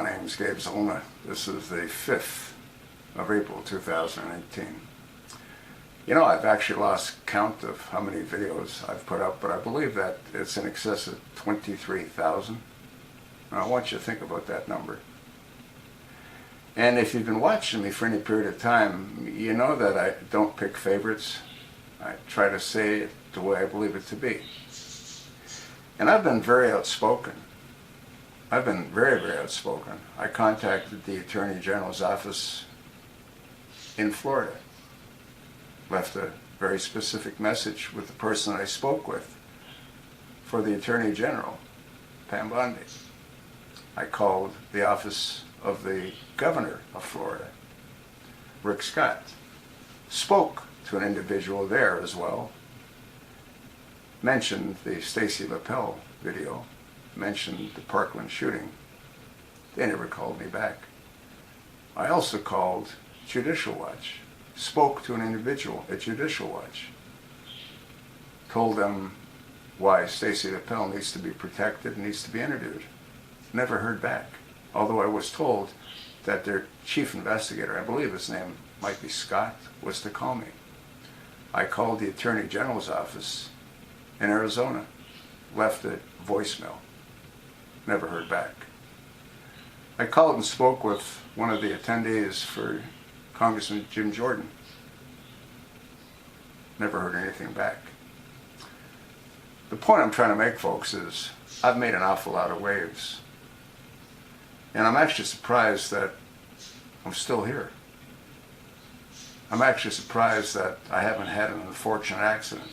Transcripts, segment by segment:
my name's Gabe Zolna. This is the 5th of April 2018. You know, I've actually lost count of how many videos I've put up, but I believe that it's in excess of 23,000. I want you to think about that number. And if you've been watching me for any period of time, you know that I don't pick favorites. I try to say it the way I believe it to be. And I've been very outspoken. I've been very, very outspoken. I contacted the Attorney General's office in Florida, left a very specific message with the person I spoke with for the Attorney General, Pam Bondi. I called the office of the Governor of Florida, Rick Scott, spoke to an individual there as well, mentioned the Stacey Lapel video, mentioned the Parkland shooting. They never called me back. I also called Judicial Watch, spoke to an individual at Judicial Watch, told them why Stacey Lapel needs to be protected and needs to be interviewed. Never heard back, although I was told that their chief investigator, I believe his name might be Scott, was to call me. I called the Attorney General's office in Arizona, left a voicemail. Never heard back. I called and spoke with one of the attendees for Congressman Jim Jordan. Never heard anything back. The point I'm trying to make, folks, is I've made an awful lot of waves. And I'm actually surprised that I'm still here. I'm actually surprised that I haven't had an unfortunate accident.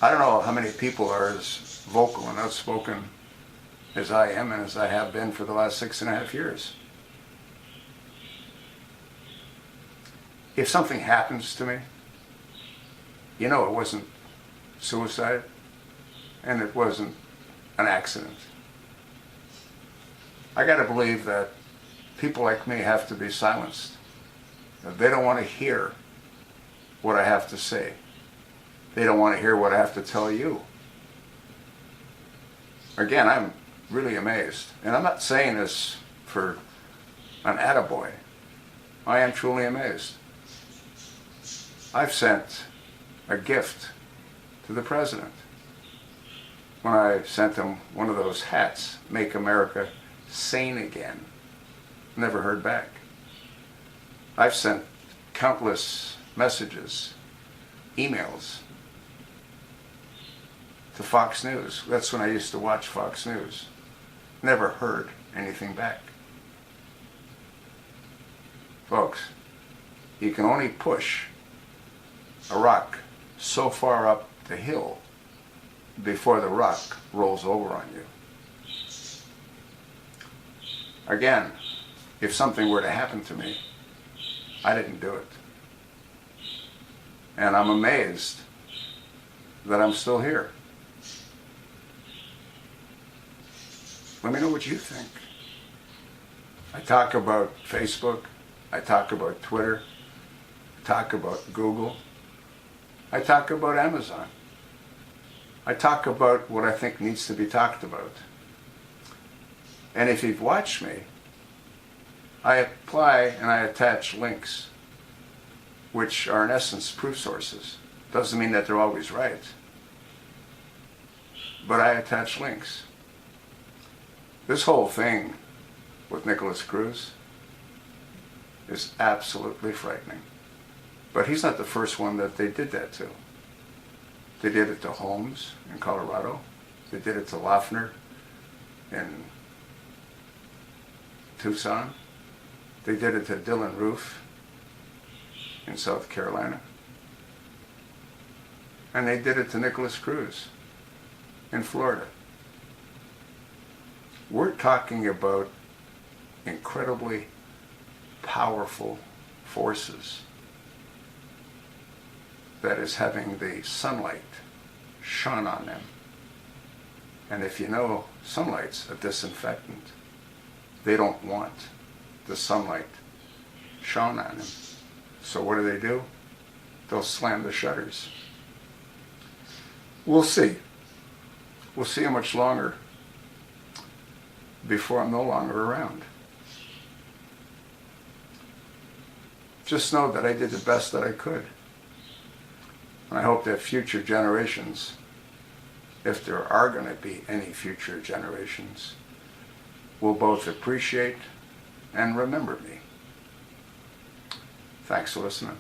I don't know how many people are as vocal and outspoken as I am and as I have been for the last 6.5 years. If something happens to me, you know it wasn't suicide and it wasn't an accident. I got to believe that people like me have to be silenced. They don't want to hear what I have to say. They don't want to hear what I have to tell you. Again, I'm really amazed. And I'm not saying this for an attaboy. I am truly amazed. I've sent a gift to the president when I sent him one of those hats, Make America Sane Again. Never heard back. I've sent countless messages, emails to Fox News. That's when I used to watch Fox News. Never heard anything back. Folks, you can only push a rock so far up the hill before the rock rolls over on you. Again, if something were to happen to me, I didn't do it. And I'm amazed that I'm still here. Let me know what you think. I talk about Facebook, I talk about Twitter, I talk about Google, I talk about Amazon. I talk about what I think needs to be talked about. And if you've watched me, I apply and I attach links, which are in essence proof sources. Doesn't mean that they're always right, but I attach links. This whole thing with Nicholas Cruz is absolutely frightening. But he's not the first one that they did that to. They did it to Holmes in Colorado. They did it to Loeffner in Tucson. They did it to Dylan Roof in South Carolina. And they did it to Nicholas Cruz in Florida. We're talking about incredibly powerful forces that is having the sunlight shone on them. And if you know, sunlight's a disinfectant. They don't want the sunlight shone on them. So what do? They'll slam the shutters. We'll see. We'll see how much longer before I'm no longer around. Just know that I did the best that I could. And I hope that future generations, if there are going to be any future generations, will both appreciate and remember me. Thanks for listening.